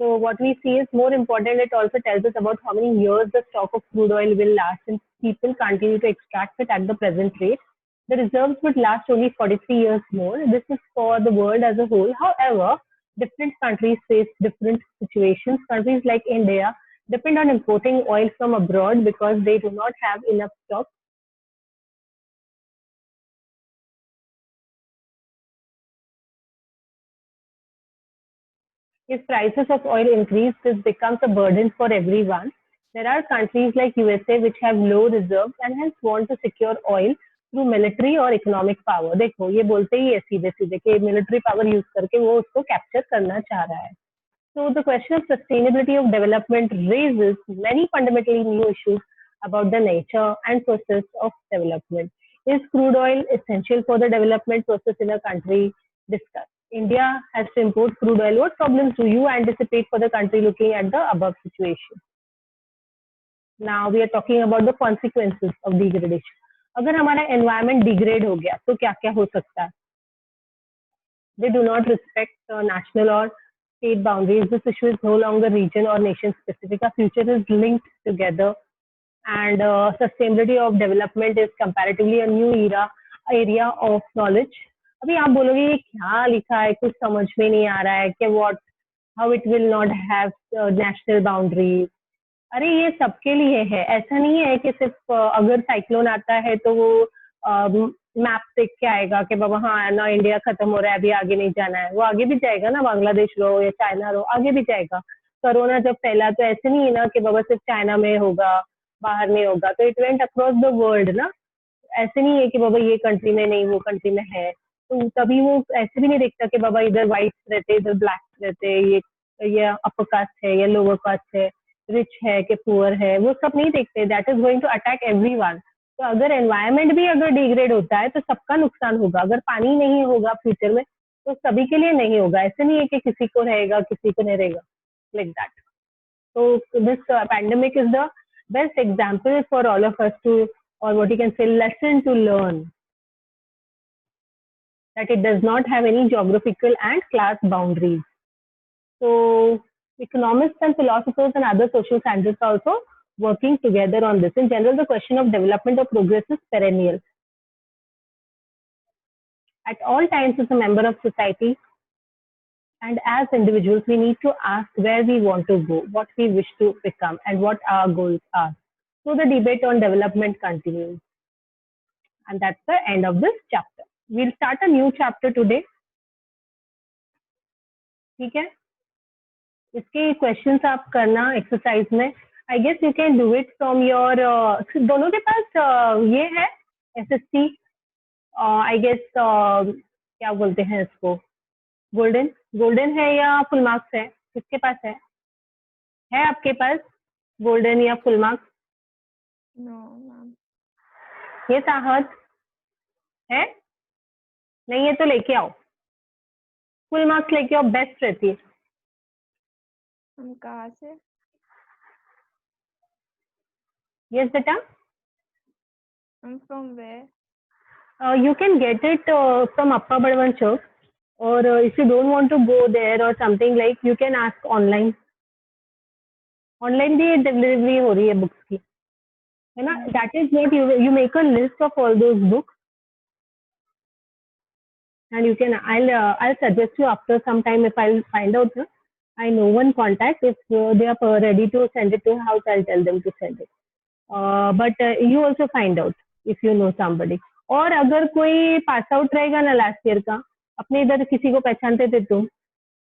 So what we see is more important. It also tells us about how many years the stock of crude oil will last since people continue to extract it at the present rate. The reserves would last only 43 years more. This is for the world as a whole. However, different countries face different situations. Countries like India depend on importing oil from abroad because they do not have enough stock. If prices of oil increase, this becomes a burden for everyone. There are countries like USA which have low reserves and hence want to secure oil through military or economic power. देखो ये बोलते ही है सीधे सीधे कि military power use करके वो उसको capture करना चाह रहा है. So the question of sustainability of development raises many fundamentally new issues about the nature and process of development. Is crude oil essential for the development process in a country? Discuss. India has to import crude oil. What problems do you anticipate for the country looking at the above situation? Now we are talking about the consequences of degradation. अगर हमारा environment degrade हो गया तो क्या क्या हो सकता है? They do not respect national or state boundaries. This issue is no longer region or nation specific. Our future is linked together, and sustainability of development is comparatively a new area of knowledge. अभी आप बोलोगे ये क्या लिखा है, कुछ समझ में नहीं आ रहा है कि what how it will not have national boundaries. अरे ये सबके लिए है, ऐसा नहीं है कि सिर्फ अगर साइक्लोन आता है तो वो मैप देख के आएगा कि बाबा हाँ ना इंडिया खत्म हो रहा है, अभी आगे नहीं जाना है. वो आगे भी जाएगा ना, बांग्लादेश रहो या चाइना रहो, आगे भी जाएगा. कोरोना जब फैला तो ऐसे नहीं है ना कि बाबा सिर्फ चाइना में होगा, बाहर नहीं होगा. तो it went across the world ना. ऐसे नहीं है कि बाबा ये कंट्री में नहीं, वो कंट्री में है. तो तभी वो ऐसे भी नहीं देखता कि बाबा इधर व्हाइट रहते, इधर ब्लैक रहते, ये अपर कास्ट है या लोअर कास्ट है, रिच है कि पुअर है, वो सब नहीं देखते. That is going to attack everyone. तो अगर एनवायरनमेंट भी अगर डिग्रेड होता है तो सबका नुकसान होगा. अगर पानी नहीं होगा फ्यूचर में तो सभी के लिए नहीं होगा. ऐसे नहीं है कि किसी को रहेगा किसी को नहीं रहेगा, like that. So this pandemic is the best example for all of us to, or what you can say, lesson to learn, that it does not have any geographical and class boundaries. So economists and philosophers and other social scientists are also working together on this. In general, the question of development or progress is perennial. At all times, as a member of society and as individuals, we need to ask where we want to go, what we wish to become, and what our goals are. So the debate on development continues. And that's the end of this chapter. We'll start a new chapter today. ठीक है, इसके questions आप करना exercise में. I guess you can do it from your, दोनों के पास ये है एसएससी, आई गेस क्या बोलते हैं इसको, गोल्डन. गोल्डन है या फुल मार्क्स है, किसके पास है आपके पास गोल्डन या फुल मार्क्स? No ma'am. ये चाहत है नहीं है तो लेके आओ, फुल मार्क्स लेके आओ, बेस्ट रहती है. हम कहाँ से? यस बेटा, I'm from where? you can get it from Appa Badavan Chowk, or if you don't want to go there or something, like you can ask online. Online भी delivery हो रही है बुक्स की, है ना. That is what you make a list of all those books and you can, I'll suggest you after some time if I'll find out. I know one contact, if they are ready to send it to house, I'll tell them to send it. But you also find out if you know somebody. और अगर कोई pass out रहेगा ना last year का, अपने इधर किसी को पहचानते थे तुम,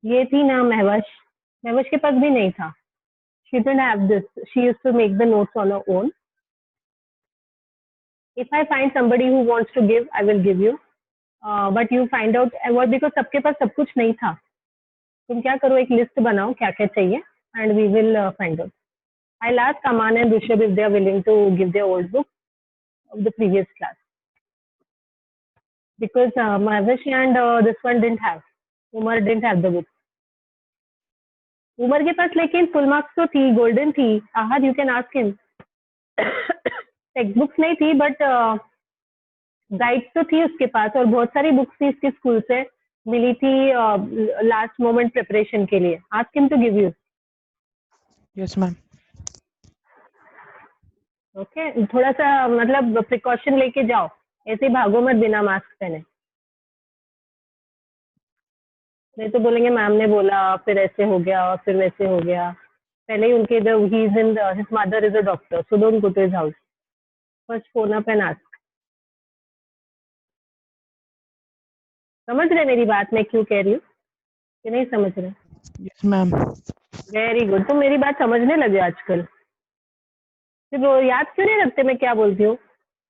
ये थी ना महवश, महवश के पास भी नहीं था. She didn't have this. She used to make the notes on her own. If I find somebody who wants to give, I will give you. But you find out what, because सबके पास सब कुछ नहीं था. तुम क्या करो, एक list बनाओ क्या क्या चाहिए, and we will find out. I'll ask Aman and Rishabh if they are willing to give their old book of the previous class. Because Mahvish and this one didn't have. Umar didn't have the book. Umar के पास लेकिन full marks तो थी, golden थी. Ahad you can ask him. Text books नहीं थी but guides तो थी उसके पास, और बहुत सारी बुक्स थी इसके स्कूल से मिली थी लास्ट मोमेंट प्रिपरेशन के लिए. Ask him to give you. Yes, ma'am. Okay, थोड़ा सा मतलब प्रिकॉशन लेके जाओ, ऐसे ही भागो मत बिना मास्क पहने, नहीं तो बोलेंगे मैम ने बोला फिर ऐसे हो गया फिर वैसे हो गया। पहले ही उनके इधर ही is in his mother is a doctor, so don't go to his house, first phone up and ask. समझ रहे मेरी बात मैं क्यों कह रही हूँ कि नहीं समझ रहे? Yes, ma'am. वेरी गुड, तुम मेरी बात समझने लगे आजकल, फिर वो याद क्यों नहीं रखते मैं क्या बोलती हूँ?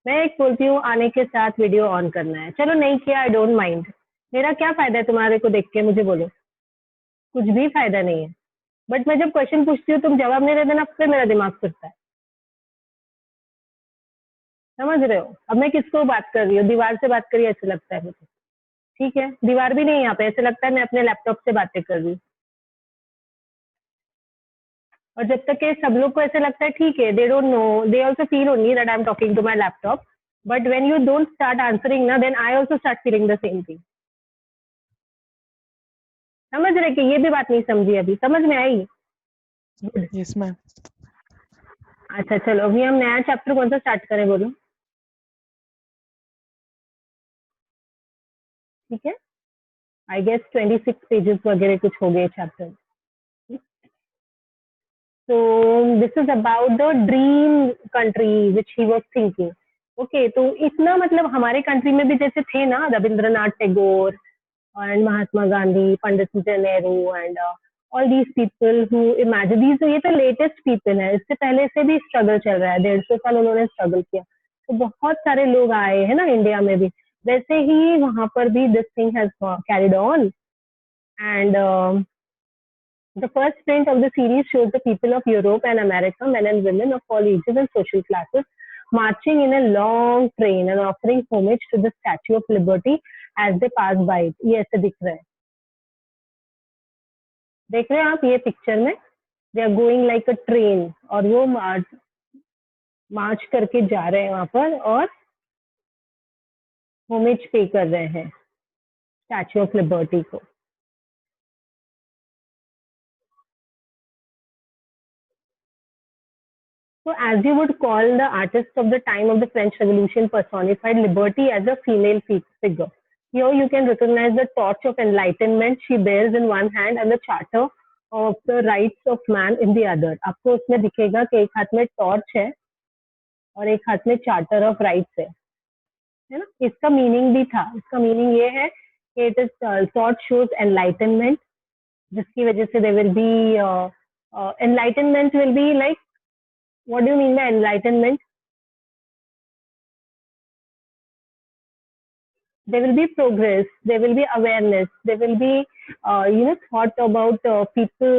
मैं एक बोलती हूँ आने के साथ वीडियो ऑन करना है, चलो नहीं किया आई डोंट माइंड, मेरा क्या फायदा है तुम्हारे को देख के, मुझे बोलो, कुछ भी फायदा नहीं है। बट मैं जब क्वेश्चन पूछती हूँ तुम जवाब नहीं देते ना, फिर मेरा दिमाग फिरता है, समझ रहे हो? अब मैं किसको बात कर रही हूँ, दीवार से बात करी ऐसे लगता है मुझे, ठीक है दीवार भी नहीं है यहाँ पे, ऐसे लगता है मैं अपने लैपटॉप से बातें कर रही हूँ। और जब तक के सब लोग को ऐसे लगता है ठीक है, they don't know, they also feel only that I am talking to my laptop, but when you don't start answering ना, then I also start feeling the same thing. समझ रहे कि ये भी बात नहीं समझी अभी, समझ में आई? गुड। Yes, ma'am. अच्छा चलो अभी हम नया चैप्टर कौन सा स्टार्ट करें बोलो, ठीक है? आई गेस 26 पेजेस वगैरह कुछ हो गए chapter. So this is about the dream country which he was thinking. Okay, तो इतना मतलब हमारे कंट्री में भी जैसे थे ना Rabindranath Tagore and Mahatma Gandhi, Pandit Nehru and all these people who imagine these, ये तो लेटेस्ट पीपल है, इससे पहले से भी स्ट्रगल चल रहा है, 150 साल उन्होंने स्ट्रगल किया, तो बहुत सारे लोग आए हैं ना इंडिया में भी, वैसे ही वहां पर भी this thing has carried on. And the first print of the series shows the people of Europe and America, men and women of all ages and social classes, marching in a long train and offering homage to the Statue of Liberty as they pass by it. ये ऐसे दिख रहा है, देख रहे हैं आप ये पिक्चर में, they are going like a train, और वो मार्च करके जा रहे हैं वहां पर और होमेज पे कर रहे हैं स्टैच्यू ऑफ लिबर्टी को। So, as you would call the artists of the time of the French Revolution personified liberty as a female figure. Here you can recognize the torch of enlightenment she bears in one hand and the charter of the rights of man in the other. आपको उसमें दिखेगा कि एक हाथ में torch है और एक हाथ में चार्टर ऑफ राइट्स है ना? इसका मीनिंग भी था, इसका मीनिंग ये है कि it is torch shows enlightenment, जिसकी वजह से दे will B enlightenment will be like, what do you mean by enlightenment? There will be progress, there will be awareness, there will be thought about people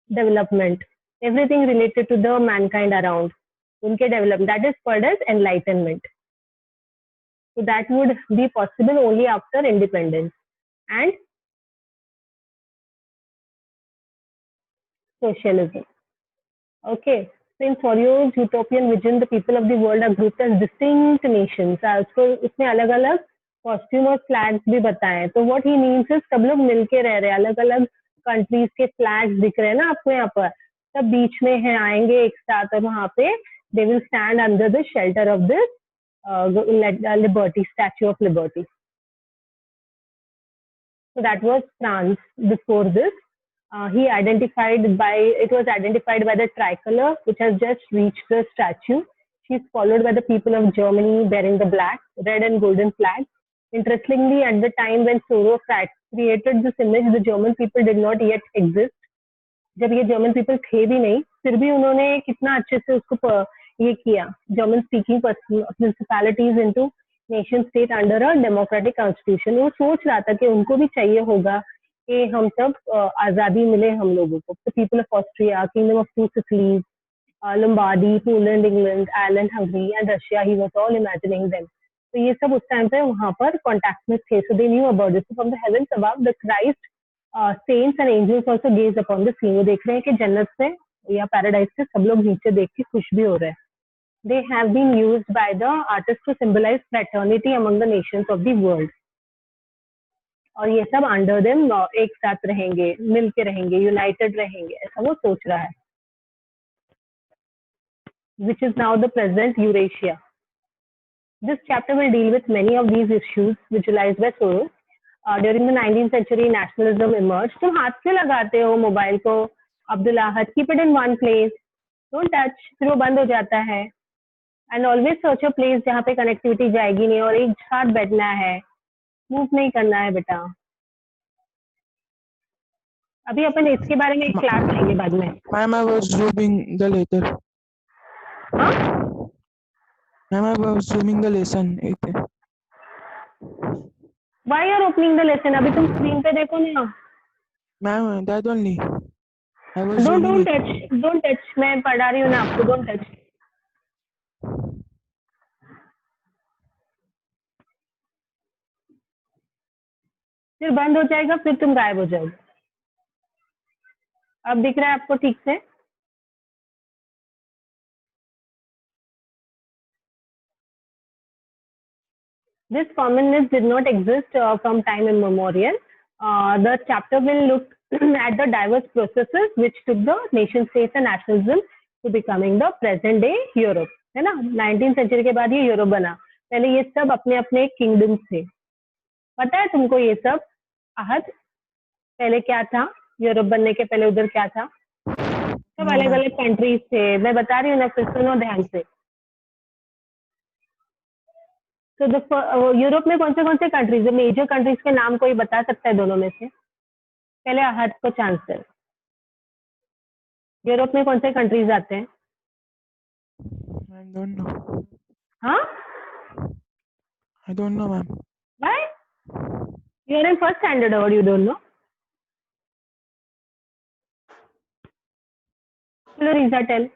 development, everything related to the mankind around, unke development, that is called as enlightenment. So that would be possible only after independence and socialism. Okay, so in Fourier's utopian vision, the people of the world are grouped as distinct nations. उसको इसमें अलग अलग costume और flags भी बताए, तो what he means is सब लोग मिलके रह रहे हैं, अलग अलग कंट्रीज के फ्लैग्स दिख रहे हैं ना आपको यहाँ पर, सब बीच में है, आएंगे एक साथ और वहां पे they will stand under the shelter of this liberty, statue of liberty. So that was France. Before this, it was identified by the tricolor, which has just reached the statue. She is followed by the people of Germany bearing the black, red and golden flag. Interestingly, at the time when Soro created this image, the German people did not yet exist. जब ये German people थे भी नहीं, फिर भी उन्होंने कितना अच्छे से उसको ये किया, German speaking municipalities into nation state under a democratic constitution. वो सोच रहा था कि उनको भी चाहिए होगा कि हम सब आजादी मिले हम लोगों को. The people of Austria, Kingdom of Two Sicilies, Lombardy, Poland, England, Ireland, Hungary and Russia, he was all imagining them. तो ये सब उस टाइम पे वहां पर कॉन्टेक्ट में थे. So they knew about this. From the heavens above the Christ, saints and angels also gaze upon the scene. वो देख रहे हैं कि जन्नत से या पैराडाइज से सब लोग नीचे देख के खुश भी हो रहे हैं. They have been used by the artists to symbolize fraternity among the nations of the world. और ये सब अंडर देम एक साथ रहेंगे, मिल के रहेंगे, यूनाइटेड रहेंगे, ऐसा वो सोच रहा है. which is now the present Eurasia. This chapter will deal with many of these issues visualized by Soros. During the 19th century, nationalism emerged. तुम हाथ से लगाते हो मोबाइल को, Abdul Ahad, keep it in one place, don't touch, फिर वो बंद हो जाता है. And always search a place जहाँ पे कनेक्टिविटी जाएगी नहीं और एक साथ बैठना है, मूव नहीं करना है बेटा. अभी अपन इसके बारे में एक क्लास लेंगे बाद में. Ma'am, I was zooming the letter. हाँ? Ma'am, I was zooming the lesson. Why you are opening the lesson? अभी तुम स्क्रीन पे देखो ना. Ma'am, that only. I was Don't zooming it. touch, don't touch. मैं पढ़ा रही हूँ ना आपको, don't touch. फिर बंद हो जाएगा, फिर तुम गायब हो जाओगे. अब दिख रहा है आपको ठीक से? This commonness did not exist from time immemorial. The chapter will look at the diverse processes which took the nation states and nationalism to becoming the present day Europe. है ना? 19th century के बाद ये Europe बना. पहले ये सब अपने अपने किंगडम्स थे. पता है तुमको ये सब? आहद, पहले क्या था? यूरोप बनने के पहले उधर क्या था? सब No, अलग ma'am. अलग कंट्रीज थे. मैं बता रही हूँ ना, फिर सुनो ध्यान से. तो यूरोप में कौन से कंट्रीज है? मेजर कंट्रीज के नाम कोई बता सकता है दोनों में से? पहले आहद को चांस है. यूरोप में कौन से कंट्रीज आते हैं? I don't know. हाँ? I don't know, ma'am. Why? You are in first standard or you don't know? चलो रीजा टेल.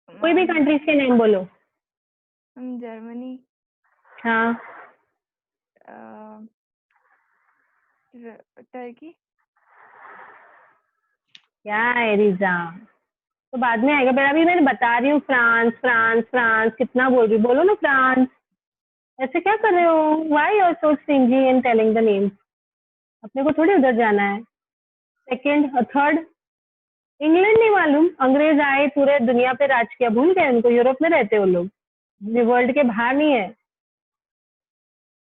कोई भी कंट्रीज के नाम बोलो. जर्मनी, हाँ. टर्की. क्या है रीजा? तो बाद में आएगा. पर अभी मैं बता रही हूँ फ्रांस फ्रांस फ्रांस. कितना बोल रही, बोलो ना फ्रांस. ऐसे क्या कर रहे हो? Why you are so stingy in telling the names? अपने को थोड़ी उधर जाना है. सेकंड और थर्ड. इंग्लैंड नहीं मालूम? अंग्रेज आए, पूरे दुनिया पे राज किया, भूल गए उनको? यूरोप में रहते हो लोग, वर्ल्ड के बाहर नहीं है.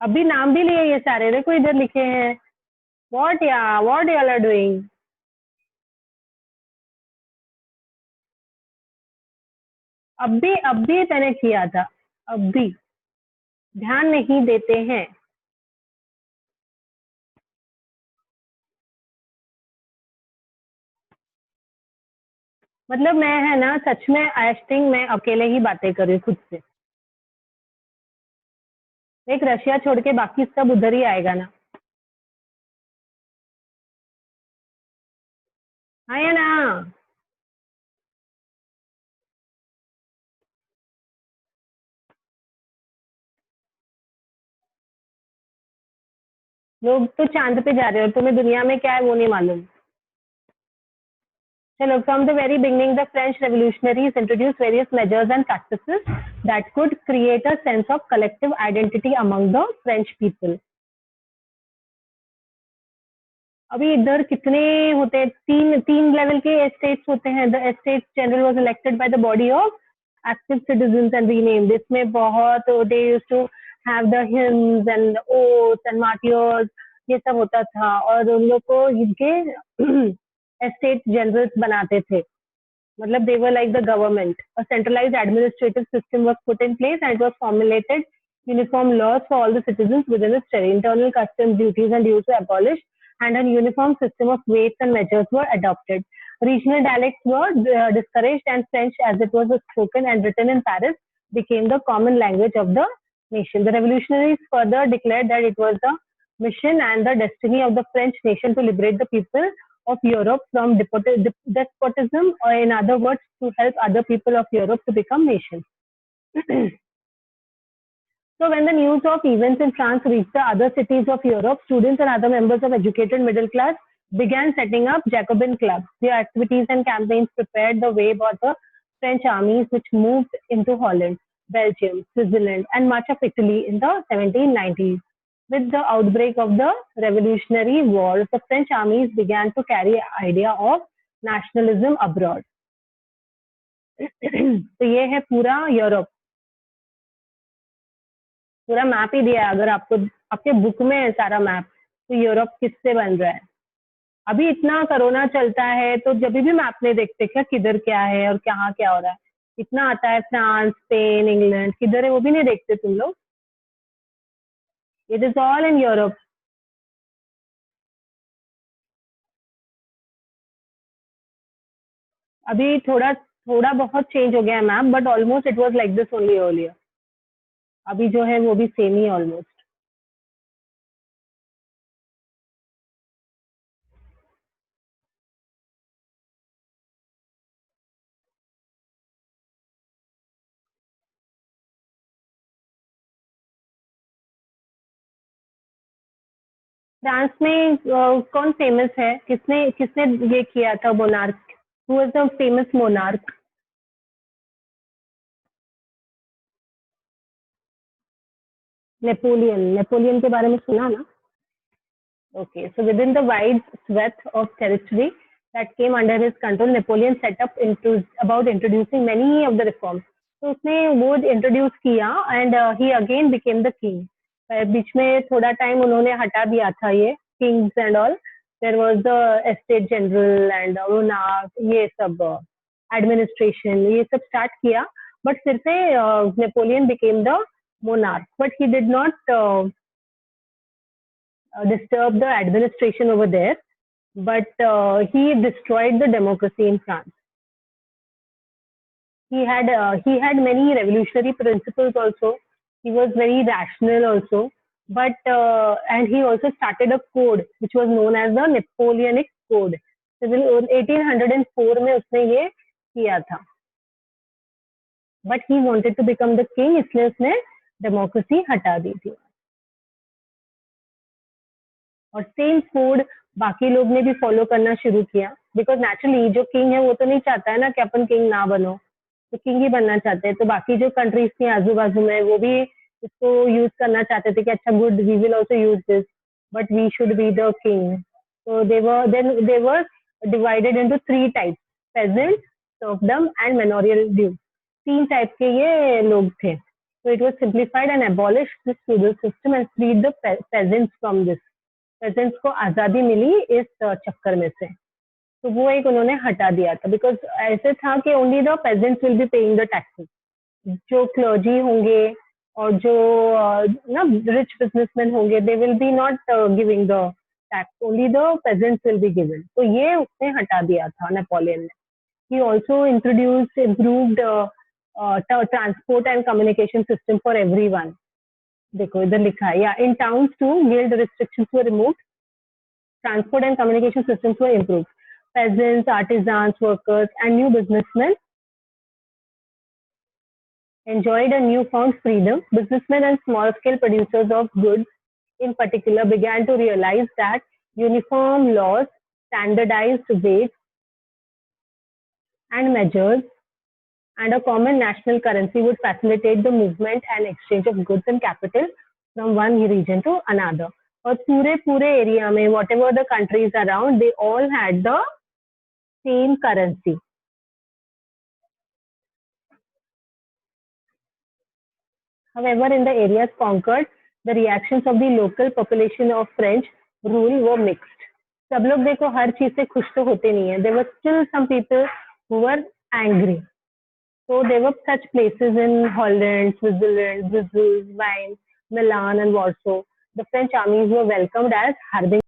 अभी नाम भी लिए ये सारे, देखो इधर लिखे हैं. What you are doing? अब भी मैंने किया था. अब भी ध्यान नहीं देते हैं. मतलब मैं है ना, सच में आई थिंक मैं अकेले ही बातें कर रही हूँ खुद से. एक रशिया छोड़ के बाकी सब उधर ही आएगा ना. हाँ या ना? लोग तो चांद पे जा रहे हो, तुम्हें दुनिया में क्या है वो नहीं मालूम. चलो. From the very beginning the French revolutionaries introduce various measures and practices that could create a sense of collective identity among the French people. अभी इधर कितने होते हैं? तीन लेवल के एस्टेट्स होते हैं. The estate general was elected by the body of active citizens and renamed. इसमें बहुत they used to have the hymns and oaths and martyrs, ये सब होता था. और उन लोग को इनके एस्टेट जनरल्स बनाते थे. मतलब they were like the government. A centralized administrative system was put in place and it was formulated uniform laws for all the citizens within its territory. Internal customs, duties and dues were abolished and a uniform system of weights and measures were adopted. Regional dialects were discouraged and French, as it was spoken and written in Paris, became the common language of the nation. The revolutionaries further declared that it was the mission and the destiny of the French nation to liberate the people of Europe from despotism, or in other words, to help other people of Europe to become nations. So when the news of events in France reached the other cities of Europe, students and other members of educated middle class began setting up Jacobin clubs. Their activities and campaigns prepared the way for the French armies, which moved into Holland, Belgium, Switzerland, and much of Italy in the 1790s. With the outbreak of the Revolutionary Wars, the French armies began to carry the idea of nationalism abroad. तो ये है पूरा Europe, पूरा map ही दिया है। अगर आपको आपके बुक में है सारा मैप, तो यूरोप किससे बन रहा है। अभी इतना कोरोना चलता है तो जब भी मैप नहीं देखते क्या किधर क्या है और कहाँ क्या हो रहा है। इतना आता है फ्रांस, स्पेन, इंग्लैंड किधर है वो भी नहीं देखते तुम लोग। It is all in Europe. अभी थोड़ा थोड़ा बहुत चेंज हो गया है map, but almost it was like this only earlier. अभी जो है वो भी सेम ही ऑलमोस्ट। फ्रांस में कौन फेमस है, किसने किसने ये किया था monarch, who was the famous monarch. Napoleon, Napoleon के बारे में सुना ना। Okay, so within the wide swath of territory that came under his control, Napoleon set up into about introducing many of the reforms. तो उसने वो introduce किया and he again became the king. बीच में थोड़ा टाइम उन्होंने हटा दिया था ये kings and all. There was the estate general and monarch, ये सब एडमिनिस्ट्रेशन ये सब स्टार्ट किया, बट फिर से Napoleon became the monarch, but he did not disturb the administration over there, but he destroyed the democracy in France. He had many revolutionary principles also. He was very rational also, but and he also started a code which was known as the Napoleonic Code. Civil 1804 में उसने ये किया था, but he wanted to become the king, इसलिए उसने democracy हटा दी थी। और सेम कोड बाकी लोग ने भी फॉलो करना शुरू किया, बिकॉज नेचुरली जो किंग है वो तो नहीं चाहता है ना कि अपन किंग ना बनो, तो किंग ही बनना चाहते हैं। तो बाकी जो कंट्रीज थी आजू बाजू में वो भी इसको यूज करना चाहते थे कि अच्छा good we will also use this, but we should be the king. तो they were divided into 3 types, peasant, serfdom and manorial dues. 3 type के ये लोग थे। तो it was simplified and abolish this feudal system and freed the peasants from this. Peasants को आजादी मिली इस चक्कर में से, तो वो एक उन्होंने हटा दिया था। बिकॉज ऐसे था कि only the peasants will be paying the taxes. जो क्लर्जी होंगे और जो ना रिच बिजनेसमैन होंगे, they will be not giving the tax, only the peasants will be given. तो ये उसने हटा दिया था नेपोलियन ने। He also introduced improved transport and communication system for everyone. देखो इधर लिखा है, या in towns to guild restrictions were removed, transport and communication systems were improved. Peasants, artisans, workers, and new businessmen enjoyed a newfound freedom. Businessmen and small-scale producers of goods, in particular, began to realize that uniform laws, standardized weights and measures, and a common national currency would facilitate the movement and exchange of goods and capital from one region to another. और पूरे area में what ever the countries around, they all had the same currency. However, in the areas conquered, the reactions of the local population of French rule were mixed. सब लोग देखो हर चीज से खुश तो होते नहीं है। There were still some people who were angry. So there were such places in Holland, Switzerland, Brazil, Wien, Milan, and Warsaw. The French armies were welcomed as harbinger